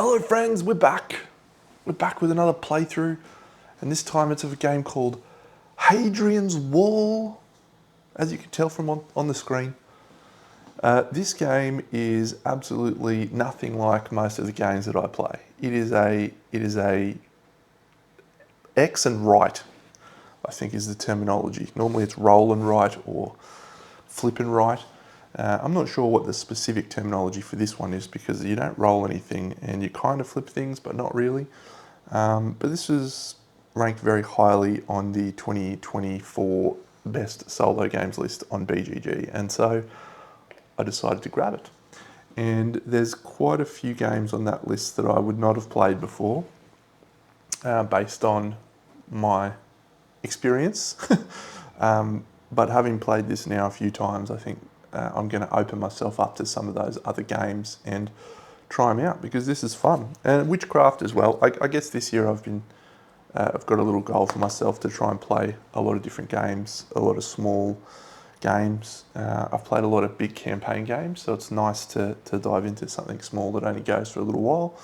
Hello friends, we're back. We're back with another playthrough, and this time it's of a game called Hadrian's Wall, as you can tell from on the screen. This game is absolutely nothing like most of the games that I play. It is a X and right, I think is the terminology. Normally it's roll and right or flip and right. I'm not sure what the specific terminology for this one is because you don't roll anything and you kind of flip things, but not really. But this is ranked very highly on the 2024 best solo games list on BGG, and so I decided to grab it. And there's quite a few games on that list that I would not have played before, based on my experience. But having played this now a few times, I think I'm going to open myself up to some of those other games and try them out because this is fun. And witchcraft as well. I guess this year I've got a little goal for myself to try and play a lot of different games, a lot of small games. I've played a lot of big campaign games, so it's nice to dive into something small that only goes for a little while.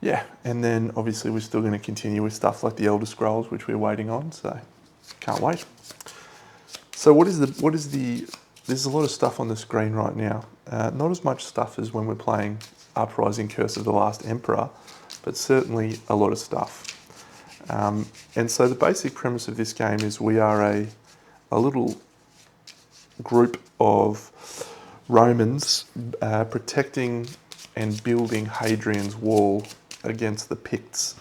Yeah, and then obviously we're still going to continue with stuff like the Elder Scrolls, which we're waiting on, so can't wait. So there's a lot of stuff on the screen right now. Not as much stuff as when we're playing Uprising Curse of the Last Emperor, but certainly a lot of stuff. And so the basic premise of this game is we are a little group of Romans protecting and building Hadrian's Wall against the Picts,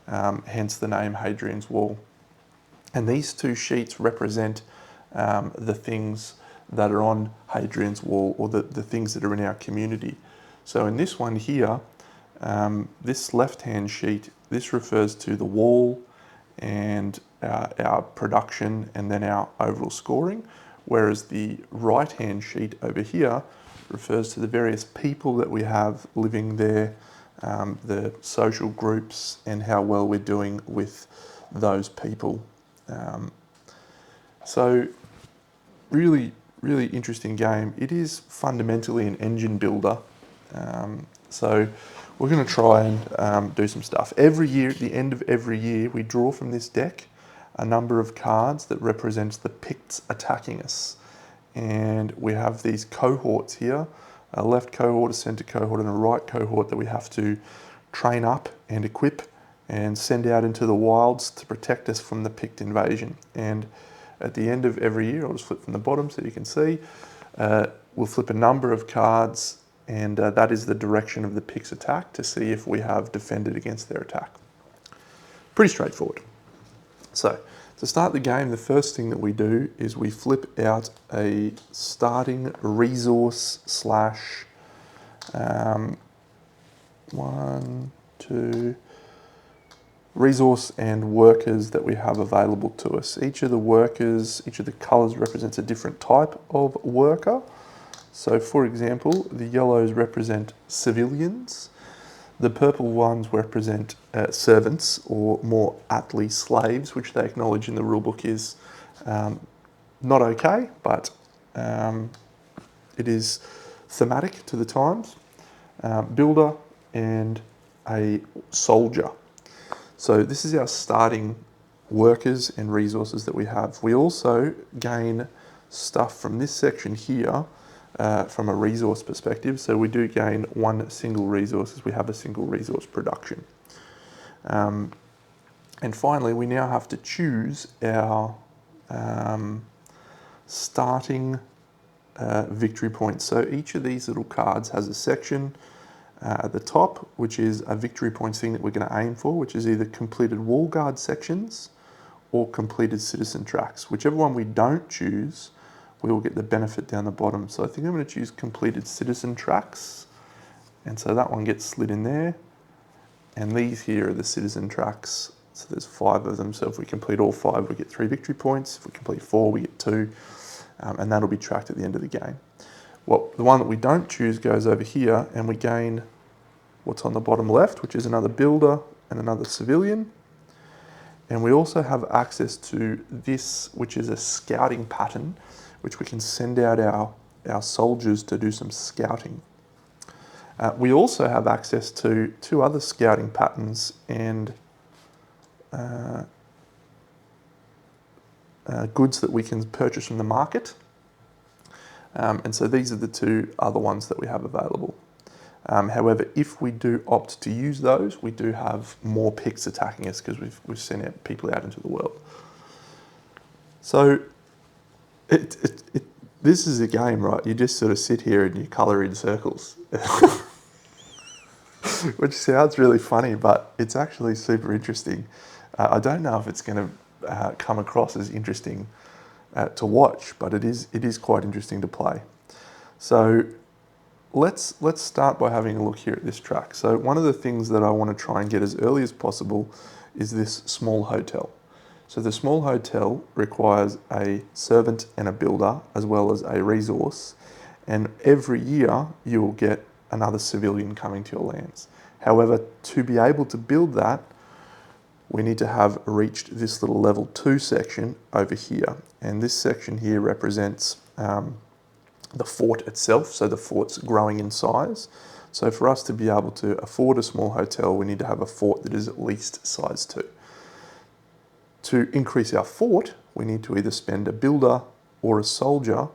hence the name Hadrian's Wall. And these two sheets represent the things that are on Hadrian's Wall, or the things that are in our community. So in this one here, this left-hand sheet, this refers to the wall and our production and then our overall scoring, whereas the right-hand sheet over here refers to the various people that we have living there, the social groups and how well we're doing with those people. So really interesting game. It is fundamentally an engine builder. So we're going to try and do some stuff. Every year, at the end of every year, we draw from this deck a number of cards that represents the Picts attacking us. And we have these cohorts here, a left cohort, a center cohort, and a right cohort that we have to train up and equip and send out into the wilds to protect us from the Pict invasion. And at the end of every year, I'll just flip from the bottom so you can see, we'll flip a number of cards, and that is the direction of the Pict's attack to see if we have defended against their attack. Pretty straightforward. So to start the game, the first thing that we do is we flip out a starting resource slash resource and workers that we have available to us. Each of the workers, each of the colours represents a different type of worker. So for example, the yellows represent civilians, the purple ones represent servants, or more aptly slaves, which they acknowledge in the rulebook is not okay, but it is thematic to the times. Builder and a soldier. So this is our starting workers and resources that we have. We also gain stuff from this section here from a resource perspective. So we do gain one single resource as we have a single resource production. And finally, we now have to choose our starting victory points. So each of these little cards has a section at the top, which is a victory points thing that we're going to aim for, which is either completed wall guard sections or completed citizen tracks. Whichever one we don't choose, we will get the benefit down the bottom. So I think I'm going to choose completed citizen tracks, and so that one gets slid in there. And these here are the citizen tracks. So there's 5 of them. So if we complete all 5, we get 3 victory points. If we complete 4, we get 2, and that'll be tracked at the end of the game. Well, the one that we don't choose goes over here, and we gain what's on the bottom left, which is another builder and another civilian. And we also have access to this, which is a scouting pattern, which we can send out our soldiers to do some scouting. We also have access to 2 other scouting patterns and goods that we can purchase from the market. And so these are the 2 other ones that we have available. However, if we do opt to use those, we do have more picks attacking us because we've sent people out into the world. So this is a game, right? You just sort of sit here and you colour in circles, which sounds really funny, but it's actually super interesting. I don't know if it's going to come across as interesting to watch, but it is quite interesting to play. So let's start by having a look here at this track. So one of the things that I want to try and get as early as possible is this small hotel. So the small hotel requires a servant and a builder as well as a resource, and every year you will get another civilian coming to your lands. However, to be able to build that, we need to have reached this little level 2 section over here, and this section here represents the fort itself, so the fort's growing in size. So for us to be able to afford a small hotel, we need to have a fort that is at least size 2. To increase our fort, we need to either spend a builder or a soldier.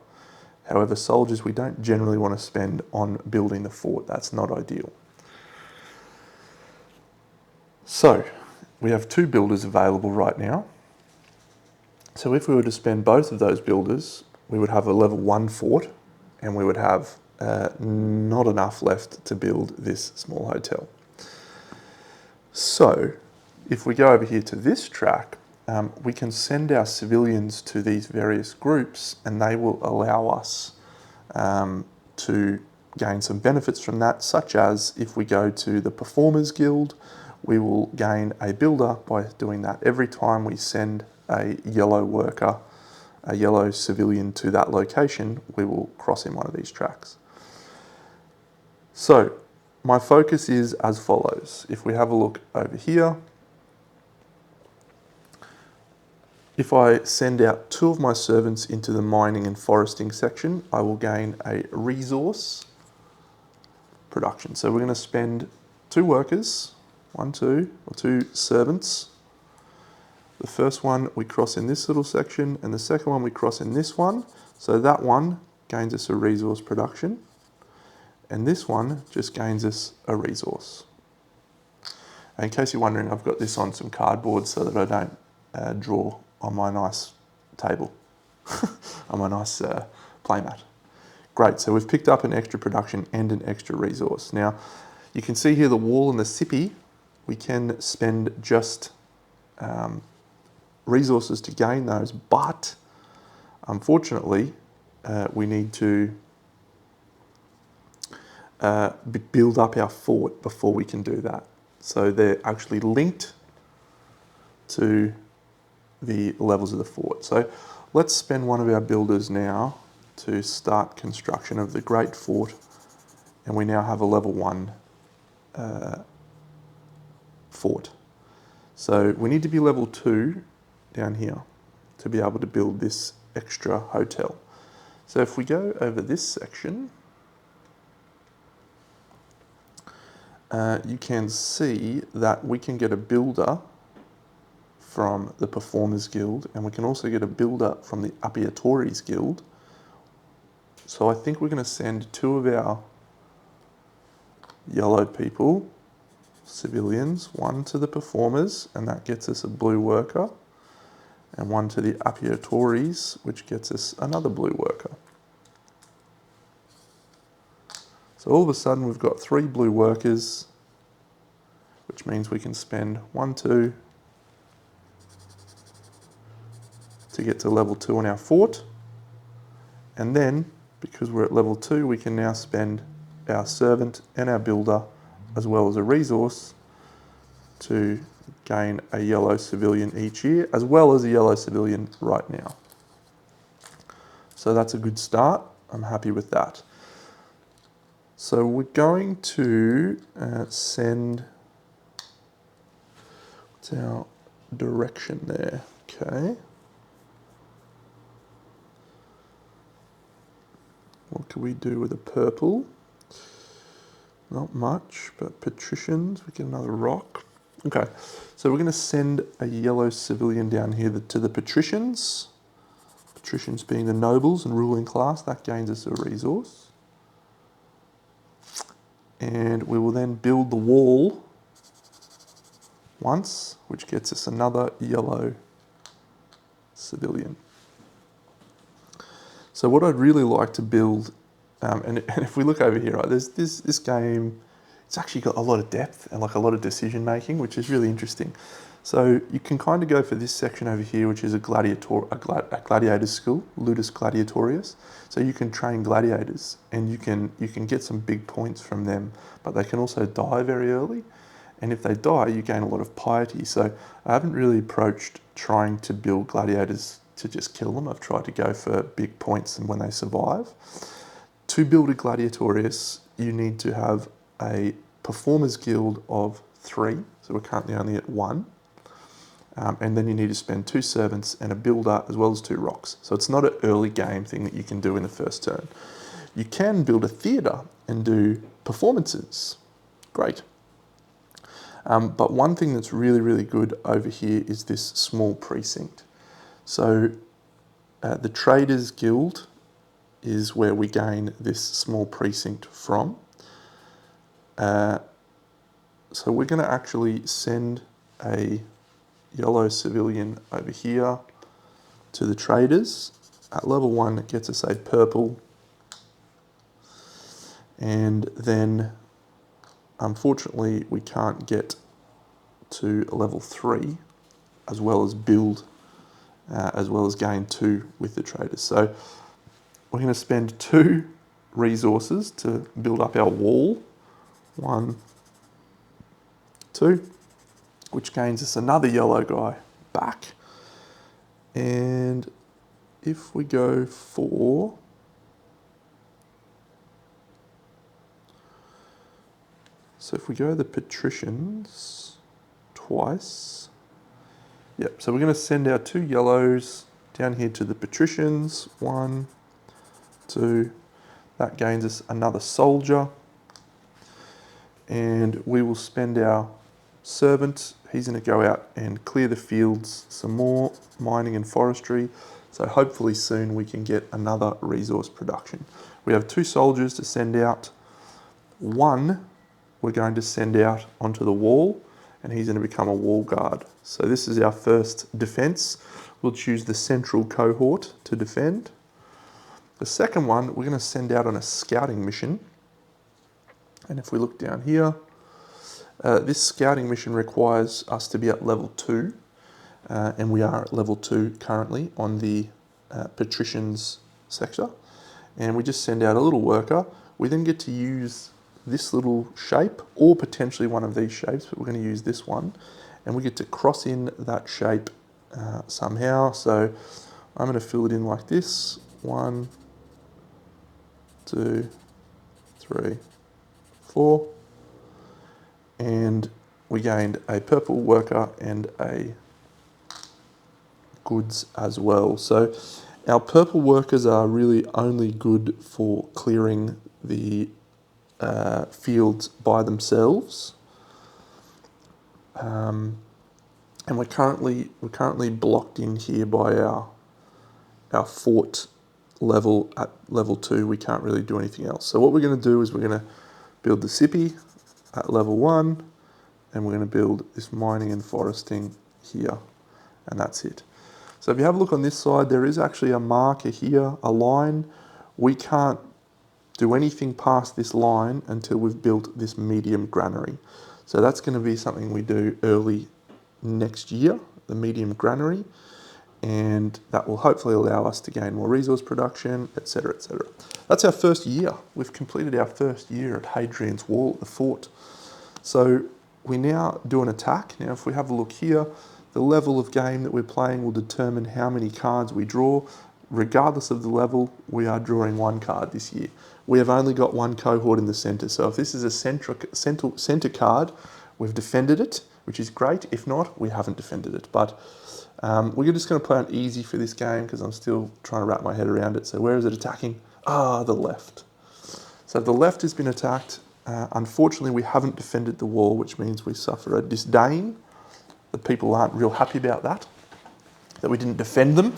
However, soldiers we don't generally want to spend on building the fort. That's not ideal. So we have 2 builders available right now. So if we were to spend both of those builders, we would have a level 1 fort, and we would have not enough left to build this small hotel. So if we go over here to this track, we can send our civilians to these various groups, and they will allow us to gain some benefits from that, such as if we go to the Performers Guild, we will gain a builder by doing that. Every time we send a yellow worker, a yellow civilian to that location, we will cross in one of these tracks. So my focus is as follows. If we have a look over here, if I send out 2 of my servants into the mining and foresting section, I will gain a resource production. So we're going to spend 2 workers, 2 servants. The first one we cross in this little section, and the second one we cross in this one. So that one gains us a resource production, and this one just gains us a resource. And in case you're wondering, I've got this on some cardboard so that I don't draw on my nice table, on my nice playmat. Great, so we've picked up an extra production and an extra resource. Now, you can see here the wall and the sippy, we can spend just resources to gain those, but unfortunately, we need to build up our fort before we can do that. So they're actually linked to the levels of the fort. So let's spend one of our builders now to start construction of the Great Fort, and we now have a level 1 fort. So we need to be level 2 down here to be able to build this extra hotel. So if we go over this section, you can see that we can get a builder from the Performers Guild, and we can also get a builder from the Appiatories Guild. So I think we're going to send 2 of our yellow people, civilians, 1 to the Performers, and that gets us a blue worker, and 1 to the Appiatories, which gets us another blue worker. So all of a sudden we've got 3 blue workers, which means we can spend 1, 2 to get to level 2 on our fort, and then because we're at level 2 we can now spend our servant and our builder as well as a resource to gain a yellow civilian each year, as well as a yellow civilian right now. So that's a good start. I'm happy with that. So we're going to send, what's our direction there? Okay. What can we do with a purple? Not much, but patricians, we get another rock. Okay, so we're going to send a yellow civilian down here to the patricians. Patricians being the nobles and ruling class, that gains us a resource. And we will then build the wall once, which gets us another yellow civilian. So what I'd really like to build, and if we look over here, right, there's this game, it's actually got a lot of depth and like a lot of decision making, which is really interesting. So you can kind of go for this section over here, which is a gladiator's school, Ludus Gladiatorius. So you can train gladiators, and you can get some big points from them, but they can also die very early. And if they die, you gain a lot of piety. So I haven't really approached trying to build gladiators to just kill them. I've tried to go for big points and when they survive. To build a gladiatorius, you need to have a performers guild of 3. So we're currently only at 1. And then you need to spend 2 servants and a builder as well as 2 rocks. So it's not an early game thing that you can do in the first turn. You can build a theatre and do performances. Great. But one thing that's really, really good over here is this small precinct. So the Traders Guild is where we gain this small precinct from. So we're going to actually send a yellow civilian over here to the Traders. At level 1, it gets us a purple. And then, unfortunately, we can't get to level 3 as well as build, as well as gain 2 with the Traders. So we're going to spend 2 resources to build up our wall. 1, 2, which gains us another yellow guy back. And if we go for if we go the patricians twice, yep, so we're going to send our 2 yellows down here to the patricians. 1, 2, that gains us another soldier. And we will spend our servant, he's going to go out and clear the fields some more, mining and forestry. So hopefully soon we can get another resource production. We have 2 soldiers to send out. 1 we're going to send out onto the wall, and he's going to become a wall guard. So this is our first defense. We'll choose the central cohort to defend. The second one, we're going to send out on a scouting mission. And if we look down here, this scouting mission requires us to be at level 2. And we are at level 2 currently on the patricians sector. And we just send out a little worker. We then get to use this little shape, or potentially one of these shapes, but we're going to use this one. And we get to cross in that shape somehow. So I'm going to fill it in like this. 1, 2, 3, 4. And we gained a purple worker and a goods as well. So our purple workers are really only good for clearing the fields by themselves, and we're currently blocked in here by our fort level. At level 2, we can't really do anything else. So what we're going to do is we're going to build the Sippy at level 1, and we're going to build this mining and foresting here, and that's it. So if you have a look on this side, there is actually a marker here, a line. We can't do anything past this line until we've built this medium granary. So that's going to be something we do early next year, the medium granary, and that will hopefully allow us to gain more resource production, etc., etc. That's our first year. We've completed our first year at Hadrian's Wall at the fort. So we now do an attack. Now if we have a look here, the level of game that we're playing will determine how many cards we draw. Regardless of the level, we are drawing 1 card this year. We have only got 1 cohort in the centre, so if this is a centre card, we've defended it, which is great. If not, we haven't defended it. But we're just going to play on easy for this game because I'm still trying to wrap my head around it. So where is it attacking? Ah, the left. So the left has been attacked. Unfortunately, we haven't defended the wall, which means we suffer a disdain. The people aren't real happy about that we didn't defend them.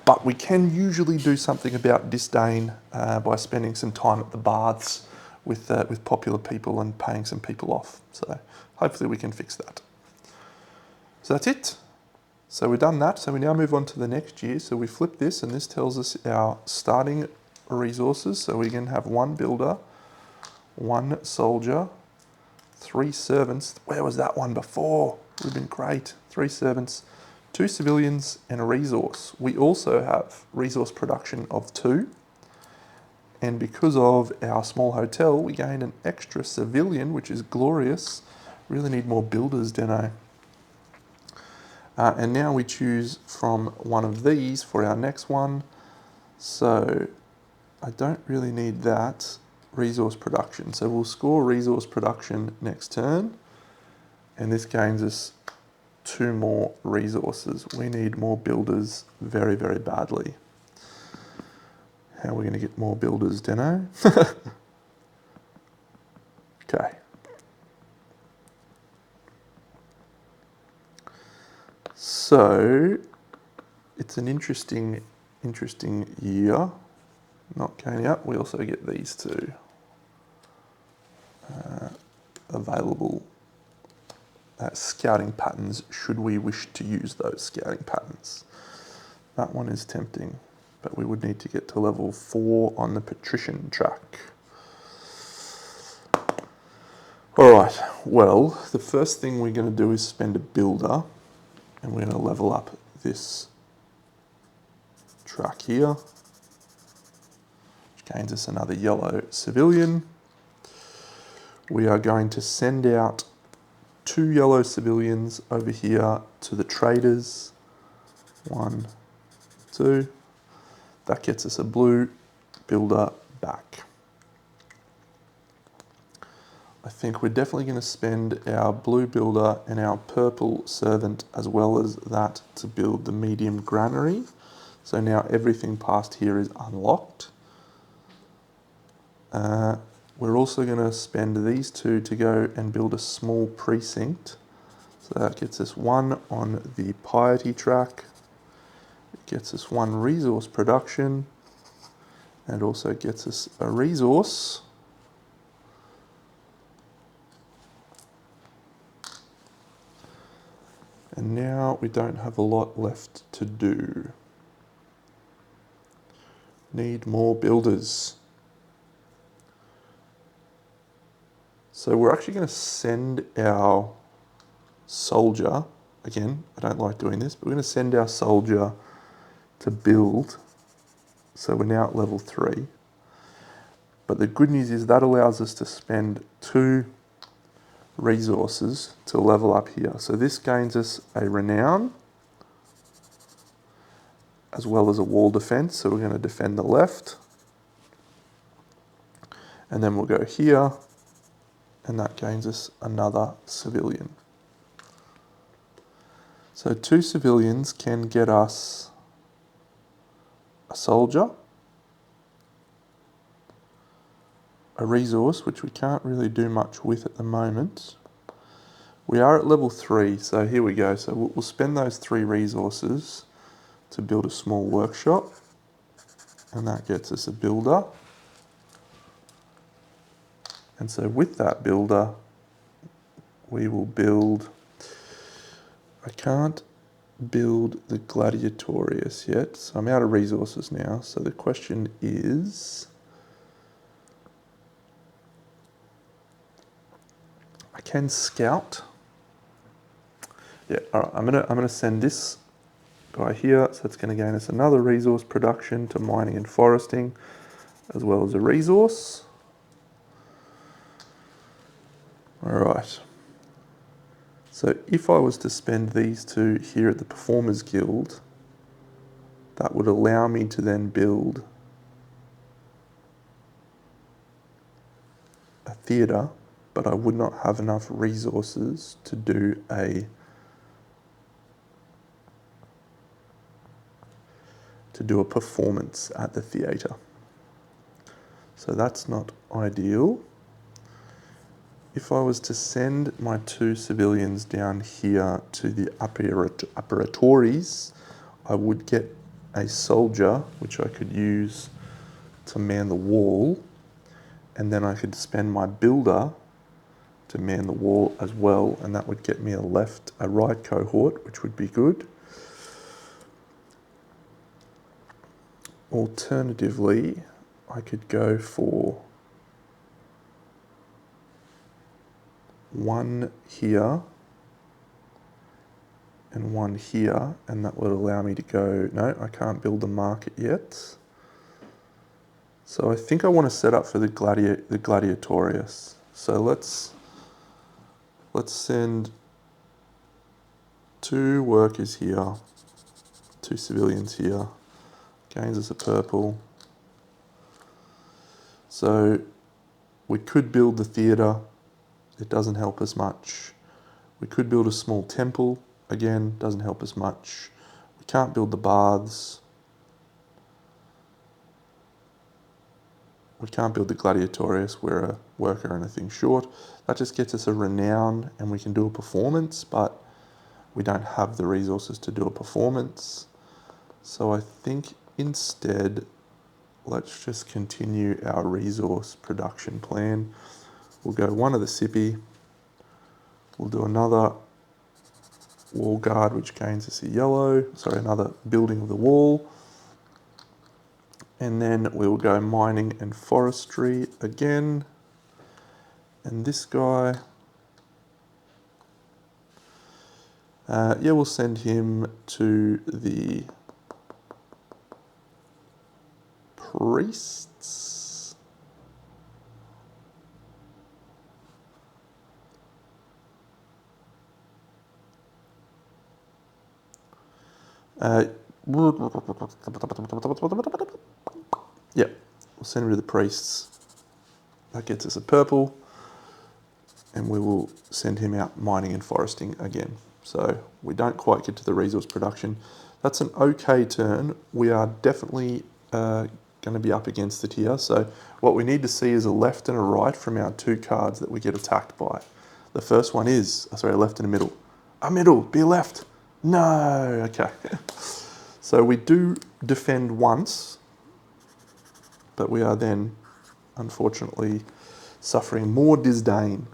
But we can usually do something about disdain by spending some time at the baths with popular people and paying some people off. So hopefully we can fix that. So that's it. So we've done that. So we now move on to the next year. So we flip this, and this tells us our starting resources. So we can have 1 builder, 1 soldier, 3 servants. Where was that one before? Would have been great. 3 servants, 2 civilians, and a resource. We also have resource production of 2. And because of our small hotel, we gain an extra civilian, which is glorious. Really need more builders, Deno. And now we choose from one of these for our next one. So I don't really need that. Resource production. So we'll score resource production next turn. And this gains us 2 more resources. We need more builders very, very badly. How are we going to get more builders, Deno? Okay. So it's an interesting year. Not going up. We also get these 2 available scouting patterns should we wish to use those scouting patterns. That one is tempting, but we would need to get to level 4 on the patrician track. All right, well, the first thing we're going to do is spend a builder, and we're going to level up this track here, which gains us another yellow civilian. We are going to send out 2 yellow civilians over here to the traders. 1, 2. That gets us a blue builder back. I think we're definitely going to spend our blue builder and our purple servant as well as that to build the medium granary. So now everything past here is unlocked. We're also going to spend these 2 to go and build a small precinct. So that gets us 1 on the piety track. It gets us 1 resource production. And also gets us a resource. And now we don't have a lot left to do. Need more builders. So we're actually going to send our soldier, again, I don't like doing this, but we're going to send our soldier to build. So we're now at level 3. But the good news is that allows us to spend 2 resources to level up here. So this gains us a renown as well as a wall defense. So we're going to defend the left. And then we'll go here, and that gains us another civilian. So 2 civilians can get us a soldier, a resource, which we can't really do much with at the moment. We are at level 3, so here we go. So we'll spend those 3 resources to build a small workshop, and that gets us a builder. And so with that builder, we will build, I can't build the gladiatorius yet, so I'm out of resources now. So the question is, I can scout. Yeah, all right, I'm gonna send this guy here, so it's gonna gain us another resource production to mining and foresting, as well as a resource. All right. So if I was to spend these 2 here at the Performers Guild, that would allow me to then build a theatre, but I would not have enough resources to do a performance at the theatre. So that's not ideal. if I was to send my 2 civilians down here to the operatories, I would get a soldier, which I could use to man the wall, and then I could spend my builder to man the wall as well, and that would get me a right cohort, which would be good. Alternatively, I could go for 1 here and 1 here, and that would allow me to go, no, I can't build the market yet. So I think I want to set up for the gladiatorius. So let's send 2 workers here, 2 civilians here, gains us a purple. So we could build the theatre, it doesn't help us much. We could build a small temple, again, doesn't help us much. We can't build the baths. We can't build the gladiatorius, we're a worker and a thing short. That just gets us a renown and we can do a performance, but we don't have the resources to do a performance. So I think instead, let's just continue our resource production plan. We'll go 1 of the Sippy. We'll do another wall guard, which gains us a yellow. Sorry, another building of the wall. And then we'll go mining and forestry again. And this guy, yeah, we'll send him to the priests. Yeah, we'll send him to the priests. That gets us a purple. And we will send him out mining and foresting again. So we don't quite get to the resource production. That's an okay turn. We are definitely going to be up against it here. So what we need to see is a left and a right from our 2 cards that we get attacked by. The first one is, sorry, a left and a middle. A middle, be a left. No, okay. So we do defend once, but we are then, unfortunately, suffering more disdain.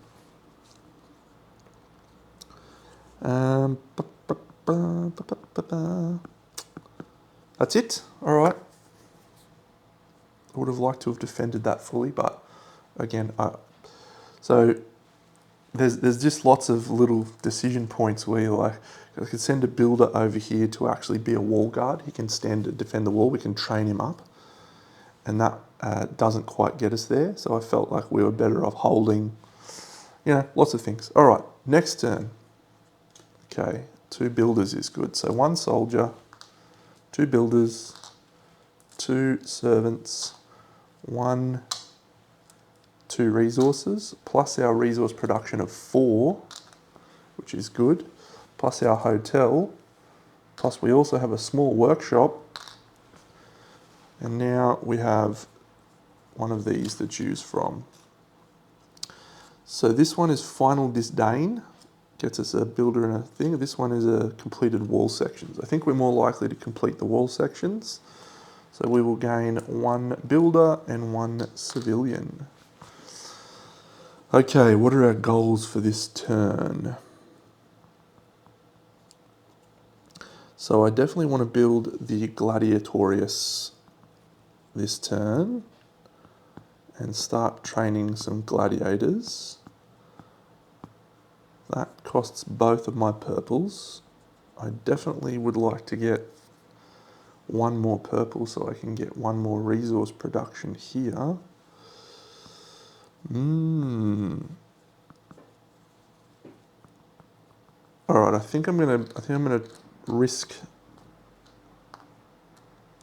That's it. All right. I would have liked to have defended that fully, but again, so there's just lots of little decision points where you're like, I could send a builder over here to actually be a wall guard. He can stand and defend the wall. We can train him up, and that doesn't quite get us there. So I felt like we were better off holding, lots of things. All right, next turn. Okay, 2 builders is good. So 1 soldier, 2 builders, 2 servants, 2 resources, plus our resource production of 4, which is good, plus our hotel, plus we also have a small workshop, and now we have 1 of these to choose from. So this one is Final Disdain. Gets us a builder and a thing. This one is a completed wall sections. I think we're more likely to complete the wall sections. So we will gain 1 builder and 1 civilian. Okay, what are our goals for this turn? So I definitely want to build the gladiatorius this turn and start training some gladiators. That costs both of my purples. I definitely would like to get 1 more purple so I can get 1 more resource production here. All right, I think I'm gonna risk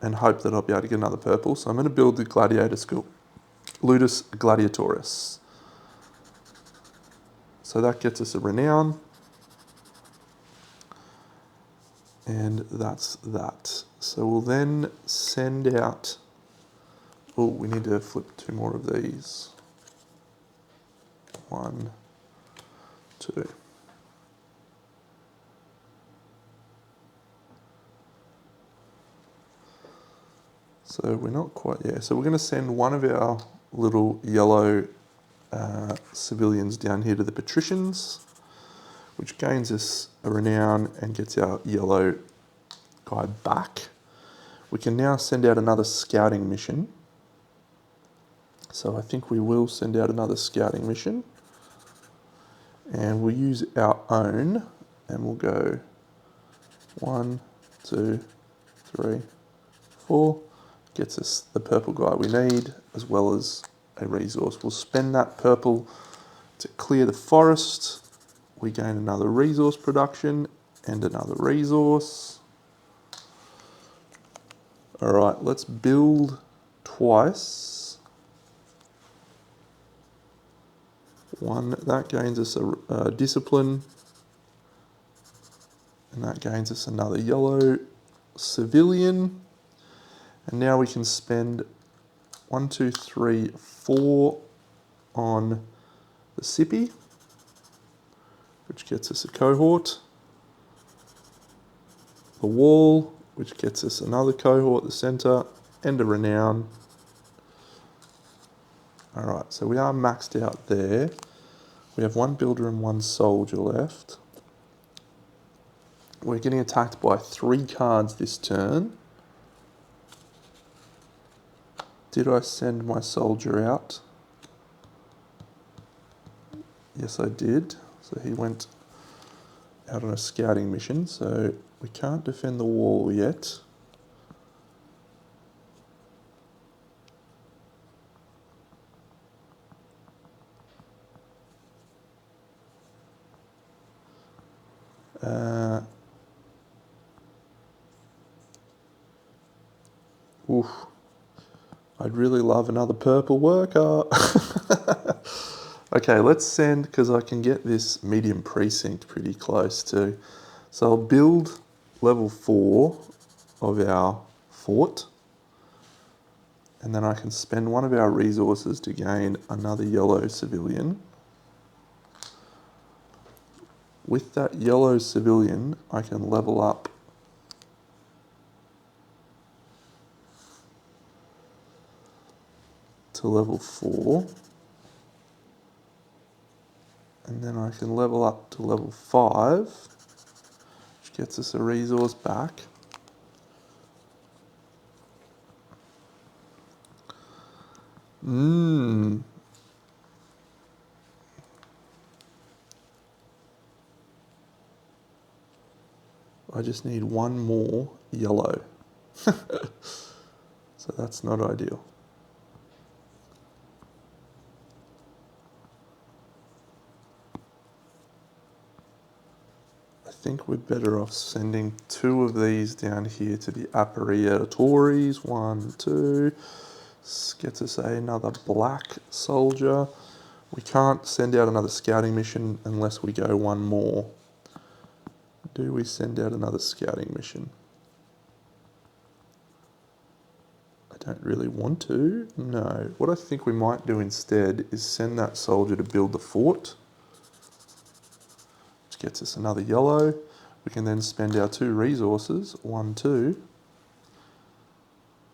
and hope that I'll be able to get another purple. So I'm gonna build the gladiator school, Ludus Gladiatoris. So that gets us a renown. And that's that. So we'll then send out, we need to flip 2 more of these. 1, 2. So we're not quite, yeah. So we're going to send one of our little yellow civilians down here to the patricians, which gains us a renown and gets our yellow guy back. We can now send out another scouting mission. So I think we will send out another scouting mission. And we'll use our own, and we'll go 1, 2, 3, 4. Gets us the purple guy we need, as well as a resource. We'll spend that purple to clear the forest. We gain another resource production and another resource. All right, let's build twice. One, that gains us a discipline, and that gains us another yellow civilian. And now we can spend 1, 2, 3, 4 on the Sippy, which gets us a cohort. The wall, which gets us another cohort, the centre, and a renown. All right, so we are maxed out there. We have 1 builder and 1 soldier left. We're getting attacked by 3 cards this turn. Did I send my soldier out? Yes, I did. So he went out on a scouting mission, so we can't defend the wall yet. Oof. I'd really love another purple worker. Okay, let's send, because I can get this medium precinct pretty close too. So I'll build level 4 of our fort, and then I can spend one of our resources to gain another yellow civilian. With that yellow civilian, I can level up to level 4. And then I can level up to level 5, which gets us a resource back. I just need 1 more yellow. So that's not ideal. I think we're better off sending 2 of these down here to the Appariatories. 1, 2. Gets us another black soldier. We can't send out another scouting mission unless we go 1 more. Do we send out another scouting mission? I don't really want to. No. What I think we might do instead is send that soldier to build the fort, which gets us another yellow. We can then spend our 2 resources, 1, 2,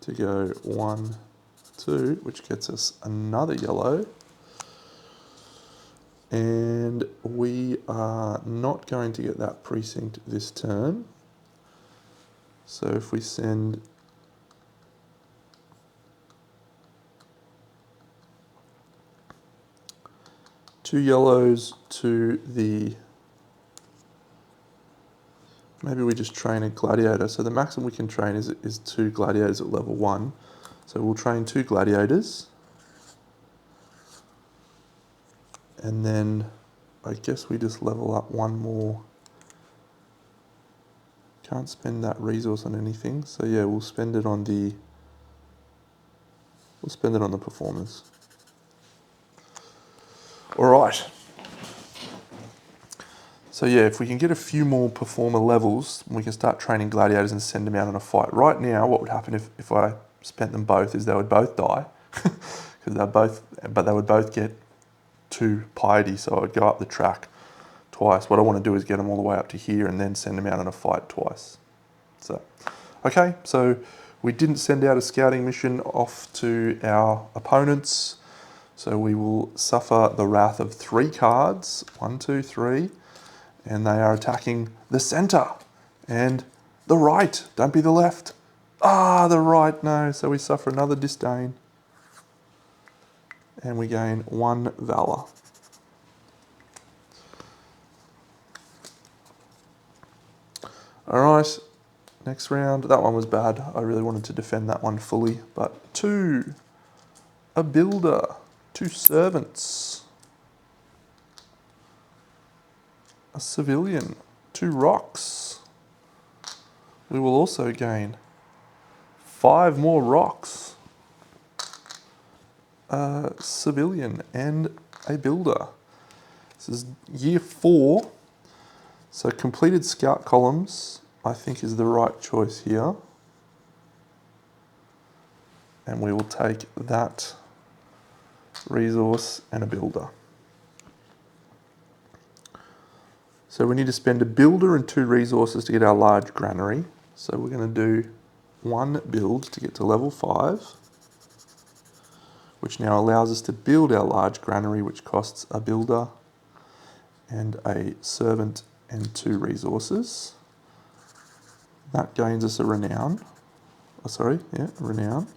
to go 1, 2, which gets us another yellow. And we are not going to get that precinct this turn. So if we send two yellows to the, maybe we just train a gladiator. So the maximum we can train is 2 gladiators at level 1. So we'll train 2 gladiators. And then I guess we just level up 1 more. Can't spend that resource on anything. So yeah, we'll spend it on the performers. All right. So yeah, if we can get a few more performer levels, we can start training gladiators and send them out on a fight. Right now, what would happen if I spent them both is they would both die, because they would both get 2 piety, so I would go up the track twice. What I want to do is get them all the way up to here and then send them out on a fight twice. So, okay, so we didn't send out a scouting mission off to our opponents. So we will suffer the wrath of 3 cards. 1, 2, 3. And they are attacking the center and the right. Don't be the left. Ah, the right, no. So we suffer another disdain. And we gain 1 valor. Alright, next round. That one was bad. I really wanted to defend that one fully. But 2, a builder, 2 servants, a civilian, 2 rocks. We will also gain 5 more rocks, a civilian and a builder. This is year 4. So completed scout columns, I think, is the right choice here. And we will take that resource and a builder. So we need to spend a builder and 2 resources to get our large granary. So we're going to do 1 build to get to level 5, which now allows us to build our large granary, which costs a builder and a servant and 2 resources. That gains us a renown. Renown.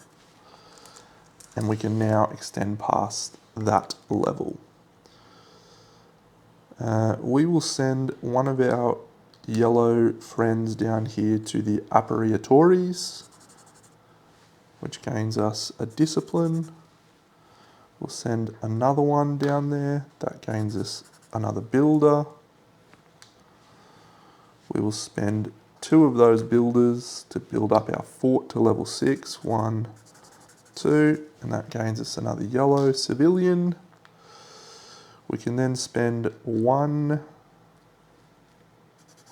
And we can now extend past that level. We will send one of our yellow friends down here to the Appariatories, which gains us a discipline. We'll send another one down there. That gains us another builder. We will spend 2 of those builders to build up our fort to level 6. 1, 2, and that gains us another yellow civilian. We can then spend 1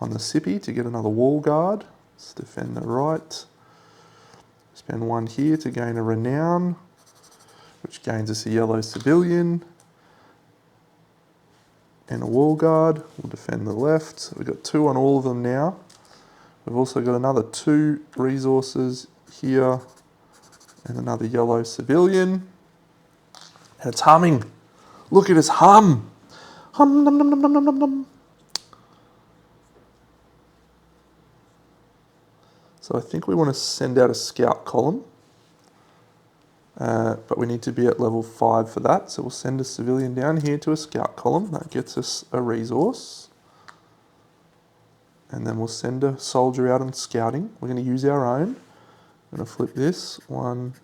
on the Sippy to get another wall guard. Let's defend the right. Spend 1 here to gain a renown, which gains us a yellow civilian and a wall guard. We'll defend the left. So we've got 2 on all of them now. We've also got another 2 resources here and another yellow civilian. And it's humming. Look at us hum. Hum, num, num, num, num, num, num. So I think we want to send out a scout column. But we need to be at level 5 for that. So we'll send a civilian down here to a scout column. That gets us a resource. And then we'll send a soldier out on scouting. We're going to use our own. I'm going to flip this. 1,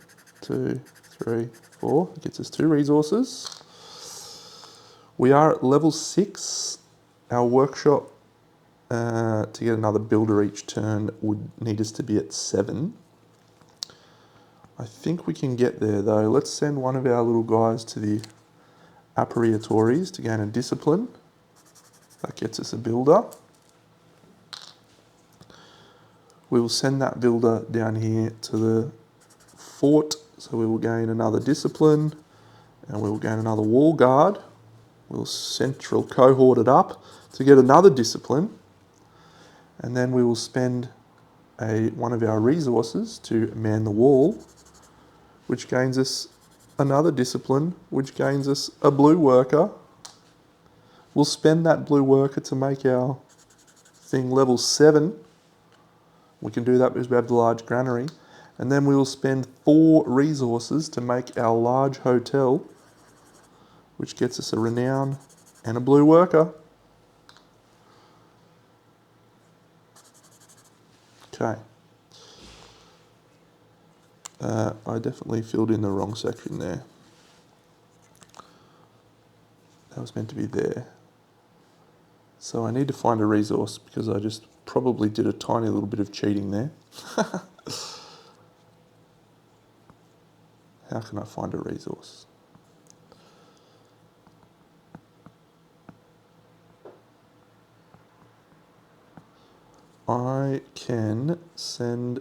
2, 3, 4. It gets us 2 resources. We are at level 6. Our workshop, to get another builder each turn, would need us to be at 7. I think we can get there though. Let's send one of our little guys to the Appariatories to gain a discipline. That gets us a builder. We will send that builder down here to the fort, so we will gain another discipline, and we will gain another wall guard. We'll central cohort it up to get another discipline, and then we will spend one of our resources to man the wall, which gains us another discipline, which gains us a blue worker. We'll spend that blue worker to make our thing level 7. We can do that because we have the large granary. And then we will spend 4 resources to make our large hotel, which gets us a renown and a blue worker. Okay. I definitely filled in the wrong section there. That was meant to be there. So I need to find a resource because I just probably did a tiny little bit of cheating there. How can I find a resource? I can send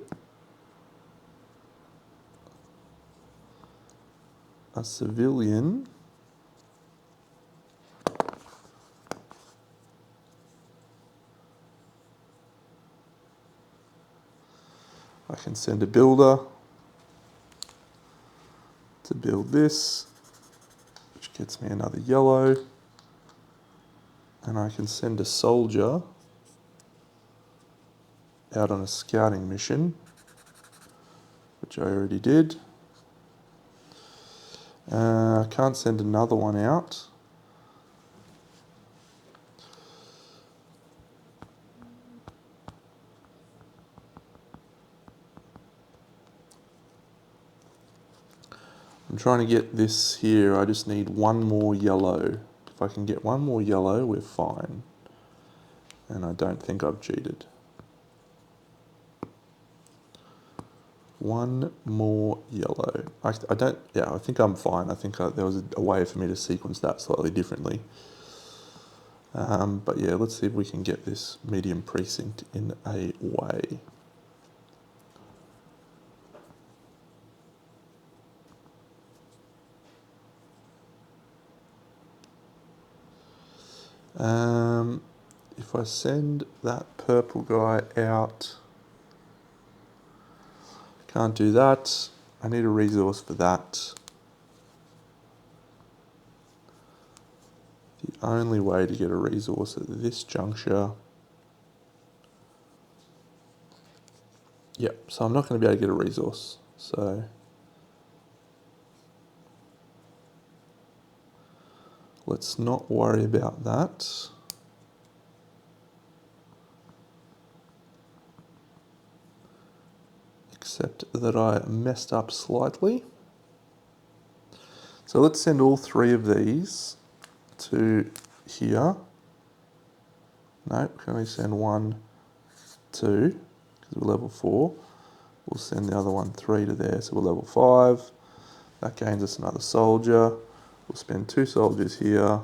a civilian I can send a builder to build this, which gets me another yellow. And I can send a soldier out on a scouting mission, which I already did. I can't send another one out. I'm trying to get this here. I just need one more yellow. If I can get one more yellow, we're fine. And I don't think I've cheated. One more yellow. I think I'm fine. I think there was a way for me to sequence that slightly differently. But yeah, let's see if we can get this medium precinct in a way. If I send that purple guy out, can't do that. I need a resource for that. The only way to get a resource at this juncture. Yep, so I'm not going to be able to get a resource. So let's not worry about that. Except that I messed up slightly. So let's send all three of these to here. No, can only send 1, 2, because we're level 4. We'll send the other one 3 to there, so we're level 5. That gains us another soldier. We'll spend 2 soldiers here,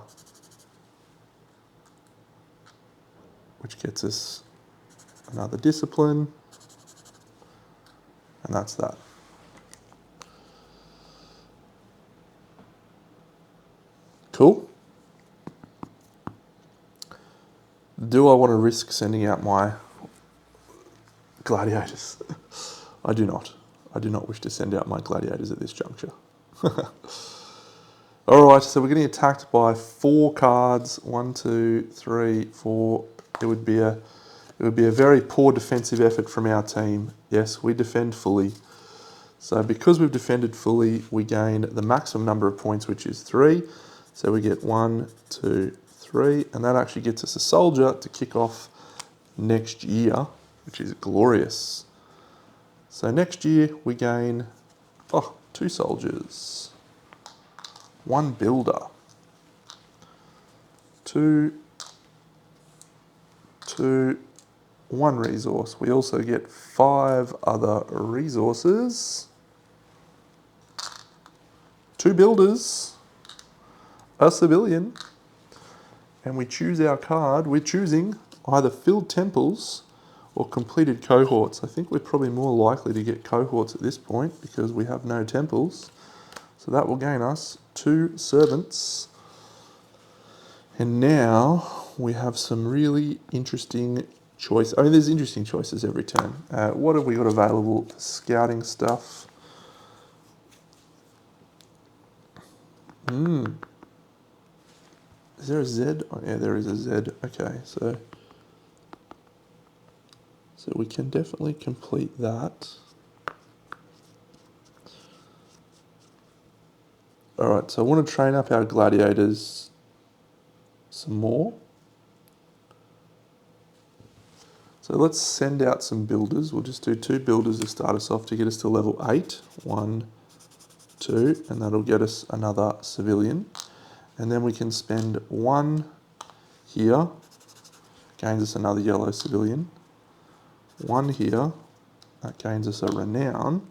which gets us another discipline. And that's that. Cool. Do I want to risk sending out my gladiators? I do not. I do not wish to send out my gladiators at this juncture. Alright, so we're getting attacked by 4 cards. 1, 2, 3, 4. It would be a very poor defensive effort from our team. Yes, we defend fully. So because we've defended fully, we gain the maximum number of points, which is 3. So we get 1, 2, 3, and that actually gets us a soldier to kick off next year, which is glorious. So next year we gain 2 soldiers, 1 builder, 2, 1 resource. We also get 5 other resources, 2 builders, a civilian, and we choose our card. We're choosing either filled temples or completed cohorts. I think we're probably more likely to get cohorts at this point because we have no temples. So that will gain us 2 servants. And now we have some really interesting choice. I mean, there's interesting choices every turn. What have we got available? Scouting stuff. Is there a Z? Oh, yeah, there is a Z. Okay, so we can definitely complete that. All right, so I want to train up our gladiators some more. So let's send out some builders. We'll just do 2 builders to start us off to get us to level 8. 1, 2, and that'll get us another civilian. And then we can spend 1 here, gains us another yellow civilian. 1 here, that gains us a renown.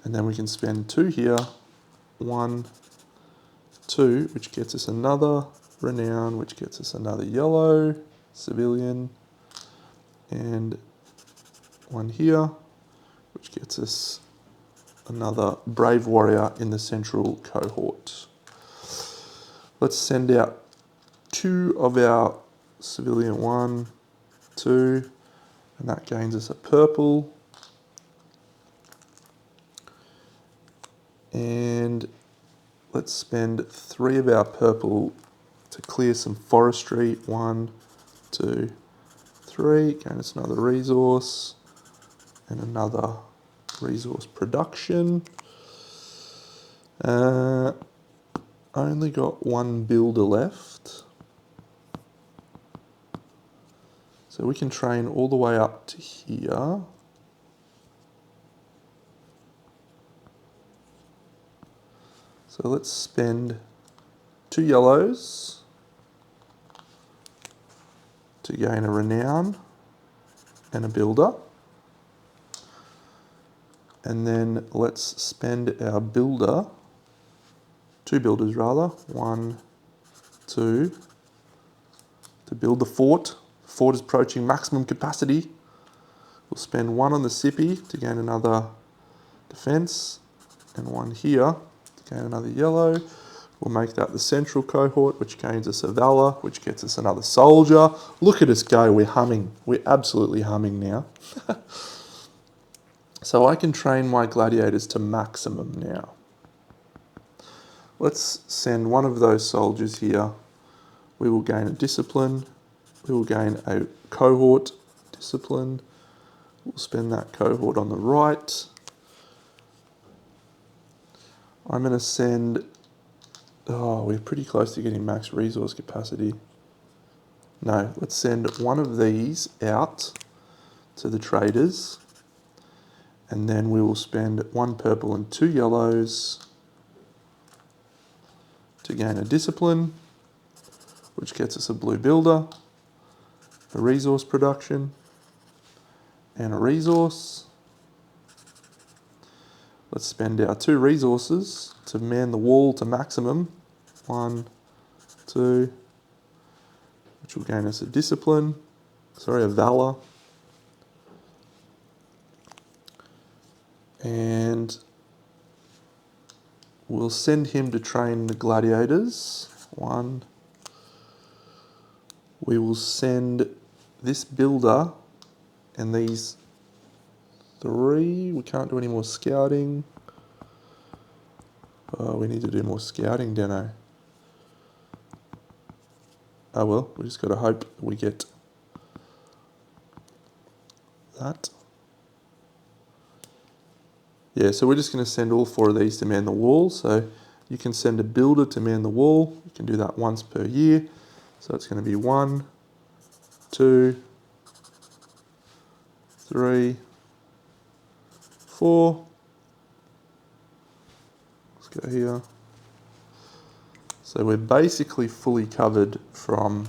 And then we can spend 2 here, 1, 2, which gets us another renown, which gets us another yellow civilian. And 1 here, which gets us another brave warrior in the central cohort. Let's send out 2 of our civilian, 1, 2, and that gains us a purple. And let's spend 3 of our purple to clear some forestry. 1, 2, 3. Gain us another resource and another resource production. Only got 1 builder left. So we can train all the way up to here. So let's spend 2 yellows to gain a renown and a builder. And then let's spend our builder, 2 builders rather, 1, 2, to build the fort. The fort is approaching maximum capacity. We'll spend 1 on the Sippy to gain another defense, and 1 here to gain another yellow. We'll make that the central cohort, which gains us a valor, which gets us another soldier. Look at us go, we're humming. We're absolutely humming now. So I can train my gladiators to maximum now. Let's send 1 of those soldiers here. We will gain a discipline. We will gain a cohort discipline. We'll spend that cohort on the right. I'm going to send... Oh, we're pretty close to getting max resource capacity. No, let's send 1 of these out to the traders. And then we will spend 1 purple and 2 yellows to gain a discipline, which gets us a blue builder, a resource production, and a resource. Let's spend our 2 resources to man the wall to maximum. 1, 2, which will gain us a discipline, a valor. And we'll send him to train the gladiators. 1. We will send this builder and these 3. We can't do any more scouting. Oh, we need to do more scouting, Deno. Oh well, we just got to hope we get that. Yeah, so we're just going to send all 4 of these to man the wall. So you can send a builder to man the wall. You can do that once per year. So it's going to be 1, 2, 3, 4. Let's go here. So we're basically fully covered from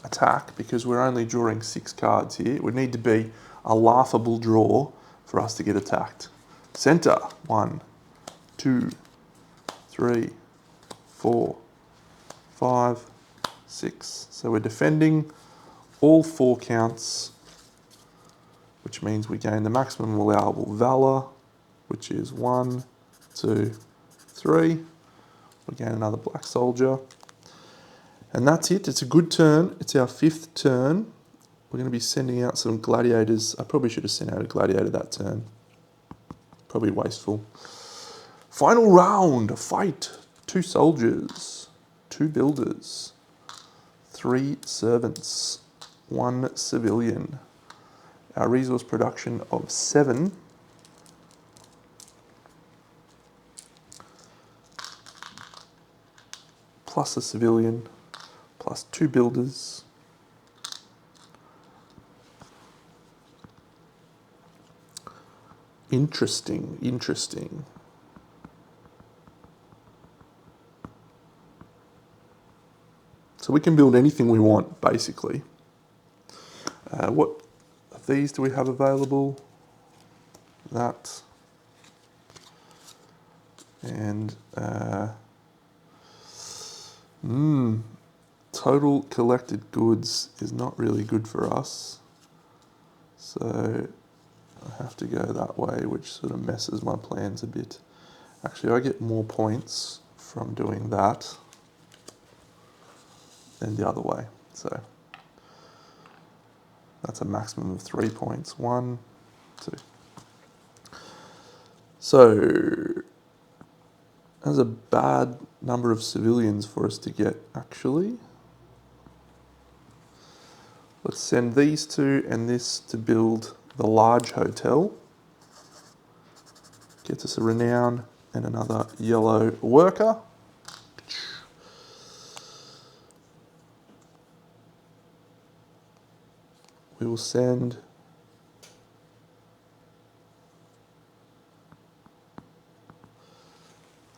attack because we're only drawing 6 cards here. It would need to be a laughable draw for us to get attacked. Center, 1, 2, 3, 4, 5, 6. So we're defending all 4 counts, which means we gain the maximum allowable valor, which is 1, 2, 3. We gain another black soldier. And that's it. It's a good turn. It's our 5th turn. We're going to be sending out some gladiators. I probably should have sent out a gladiator that turn. Probably wasteful. Final round. Fight. 2 soldiers. 2 builders. 3 servants. 1 civilian. Our resource production of 7. Plus a civilian. Plus 2 builders. Interesting, interesting. So we can build anything we want, basically. What of these do we have available? That. And total collected goods is not really good for us. So I have to go that way, which sort of messes my plans a bit. Actually, I get more points from doing that than the other way. So that's a maximum of 3 points. 1, 2. So That's a bad number of civilians for us to get, actually. Let's send these two and this to build the large hotel. Gets us a renown and another yellow worker. We will send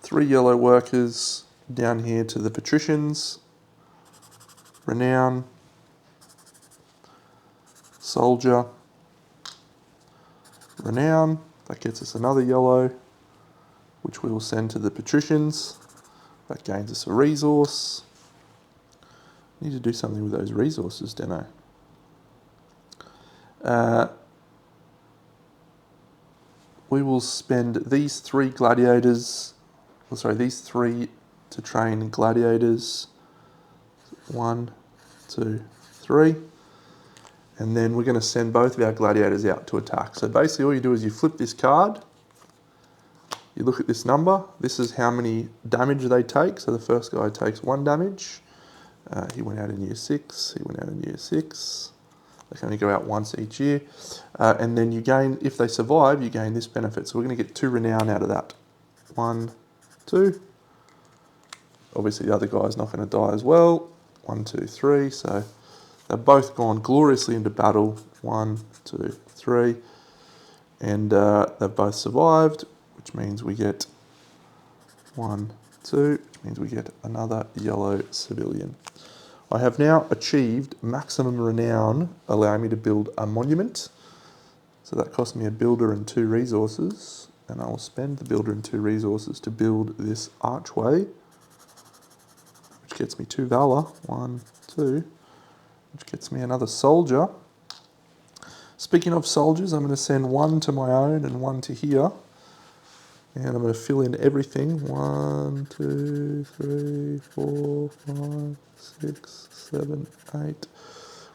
three yellow workers down here to the patricians. Renown, soldier, renown. That gets us another yellow, which we will send to the patricians. That gains us a resource. Need to do something with those resources, don't I? We will spend these three gladiators, these three to train gladiators. 1, 2, 3. And then we're going to send both of our gladiators out to attack. So basically all you do is you flip this card, you look at this number, this is how many damage they take. So the first guy takes 1 damage. He went out in year 6, he went out in year 6. They can only go out once each year. And then you gain, if they survive, you gain this benefit. So we're going to get 2 renown out of that. 1, 2. Obviously the other guy's not going to die as well. 1, 2, 3. So they've both gone gloriously into battle. 1, 2, 3. And they've both survived, which means we get 1, 2, which means we get another yellow civilian. I have now achieved maximum renown, allowing me to build a monument. So that cost me a builder and 2 resources. And I will spend the builder and 2 resources to build this archway, which gets me 2 valor. 1, 2, which gets me another soldier. Speaking of soldiers, I'm going to send 1 to my own and 1 to here. And I'm going to fill in everything. 1, 2, 3, 4, 5, 6, 7, 8.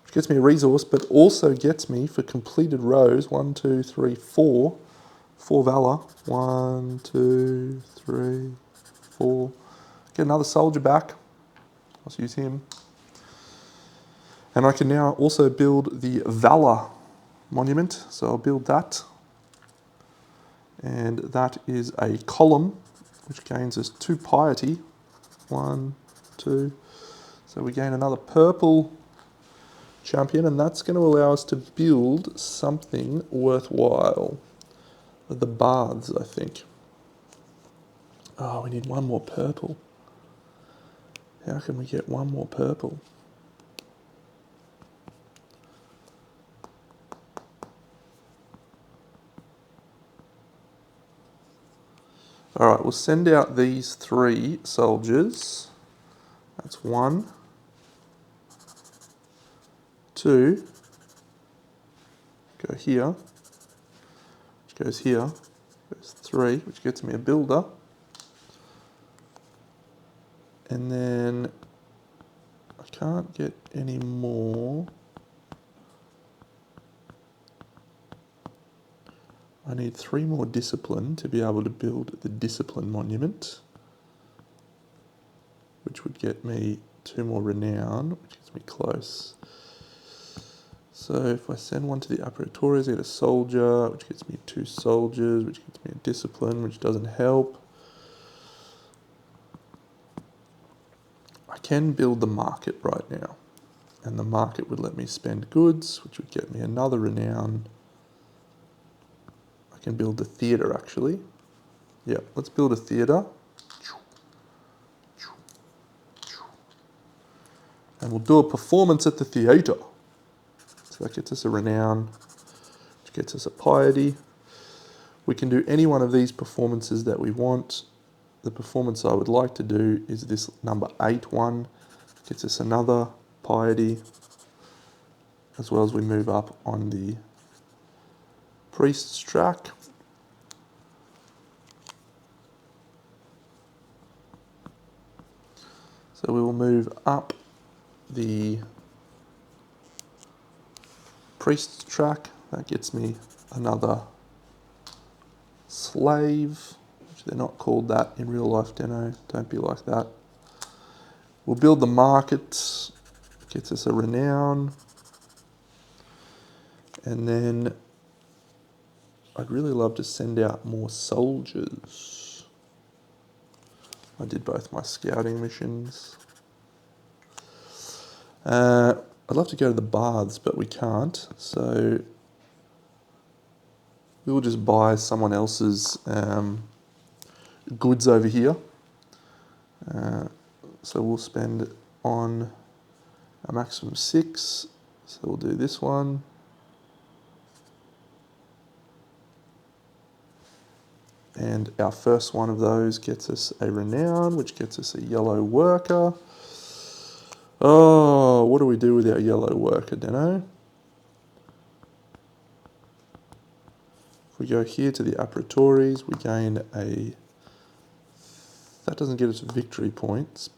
Which gets me a resource, but also gets me, for completed rows, 1, 2, 3, 4. 4 valor. 1, 2, 3, 4. Get another soldier back. Let's use him. And I can now also build the valor monument. So I'll build that. And that is a column, which gains us 2 piety. 1, 2. So we gain another purple champion, and that's going to allow us to build something worthwhile. The baths, I think. Oh, we need 1 more purple. How can we get 1 more purple? All right, we'll send out these 3 soldiers. That's 1, 2, go here, which goes here, goes 3, which gets me a builder. And then I can't get any more. I need 3 more discipline to be able to build the discipline monument, which would get me 2 more renown, which gets me close. So if I send 1 to the apparatorias, I get a soldier, which gets me 2 soldiers, which gets me a discipline, which doesn't help. I can build the market right now, and the market would let me spend goods, which would get me another renown. I can build the theatre, actually. Yeah, let's build a theatre. And we'll do a performance at the theatre. So that gets us a renown, which gets us a piety. We can do any one of these performances that we want. The performance I would like to do is this number 8 one. Gets us another piety, as well as we move up on the priest's track. So we will move up the priest's track. That gets me another slave, which They're not called that in real life, Deno. Don't be like that. We'll build the market. Gets us a renown. And then I'd really love to send out more soldiers. I did both my scouting missions. I'd love to go to the baths, but we can't. So we'll just buy someone else's goods over here. So we'll spend on a maximum 6. So we'll do this one. And our first one of those gets us a renown, which gets us a yellow worker. Oh, what do we do with our yellow worker, Deno? If we go here to the apparatories, we gain a... That doesn't get us victory points.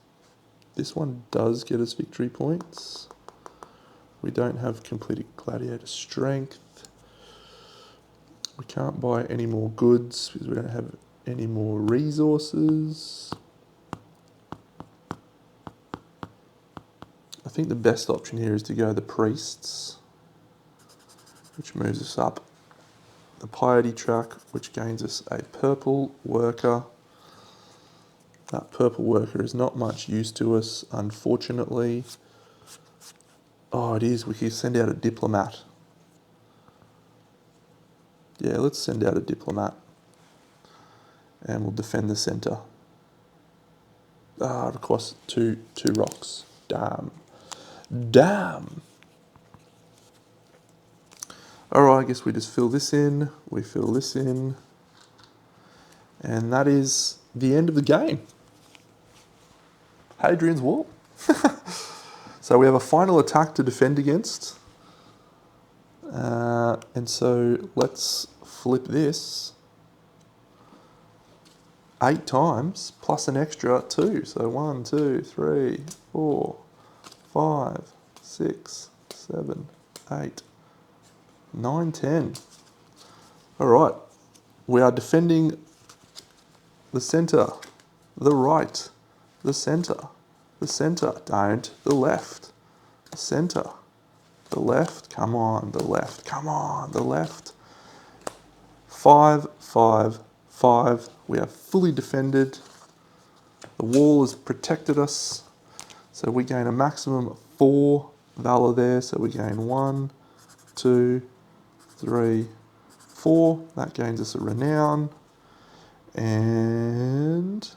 This one does get us victory points. We don't have completed gladiator strength. We can't buy any more goods because we don't have any more resources. I think the best option here is to go the priests, which moves us up the piety track, which gains us a purple worker. That purple worker is not much use to us, unfortunately. Oh, it is. We can send out a diplomat. Yeah, let's send out a diplomat. And we'll defend the centre. Ah, it costs two rocks. Damn. Damn. Alright, I guess we just fill this in. We fill this in. And that is the end of the game. Hadrian's Wall. So we have a final attack to defend against. And so let's flip this 8 times plus an extra 2. So 1, 2, 3, 4, 5, 6, 7, 8, 9, 10. All right. We are defending the centre, the right, the centre, don't, the left, the centre, the left, come on, the left, come on, the left. 5, 5, 5. We are fully defended. The wall has protected us. So we gain a maximum of 4 valor there. So we gain 1, 2, 3, 4. That gains us a renown. And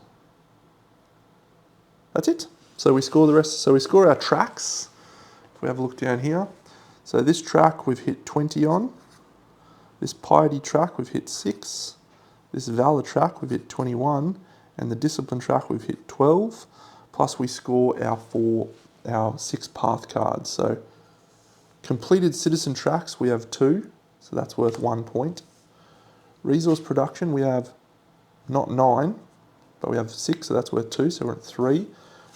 that's it. So we score the rest. So we score our tracks. If we have a look down here. So this track we've hit 20 on. This piety track we've hit 6. This valor track we've hit 21. And the discipline track we've hit 12. Plus we score our 6 path cards. So completed citizen tracks we have 2. So that's worth 1 point. Resource production we have not 9, but we have 6, so that's worth 2, so we're at 3.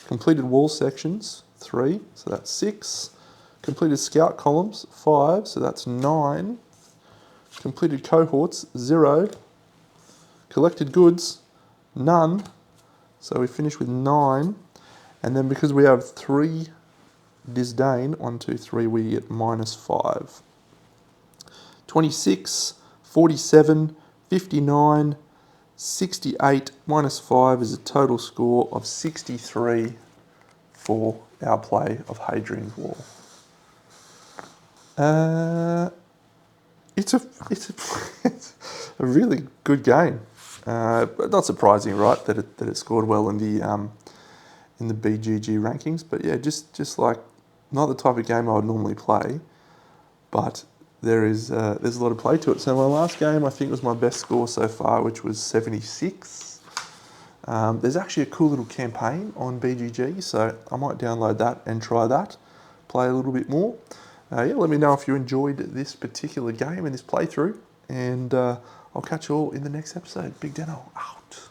Completed wall sections, 3, so that's 6. Completed scout columns, 5, so that's 9. Completed cohorts, 0. Collected goods, none, so we finish with 9. And then because we have 3 disdain, 1, 2, 3, we get -5. 26, 47, 59, 68 -5 is a total score of 63 for our play of Hadrian's Wall. It's a really good game. But not surprising, right, that it scored well in the BGG rankings. But yeah, just like not the type of game I would normally play, but there's a lot of play to it. So my last game I think was my best score so far, which was 76. There's actually a cool little campaign on BGG, so I might download that and try that, play a little bit more. Yeah, let me know if you enjoyed this particular game and this playthrough, and I'll catch you all in the next episode. Big Deno out.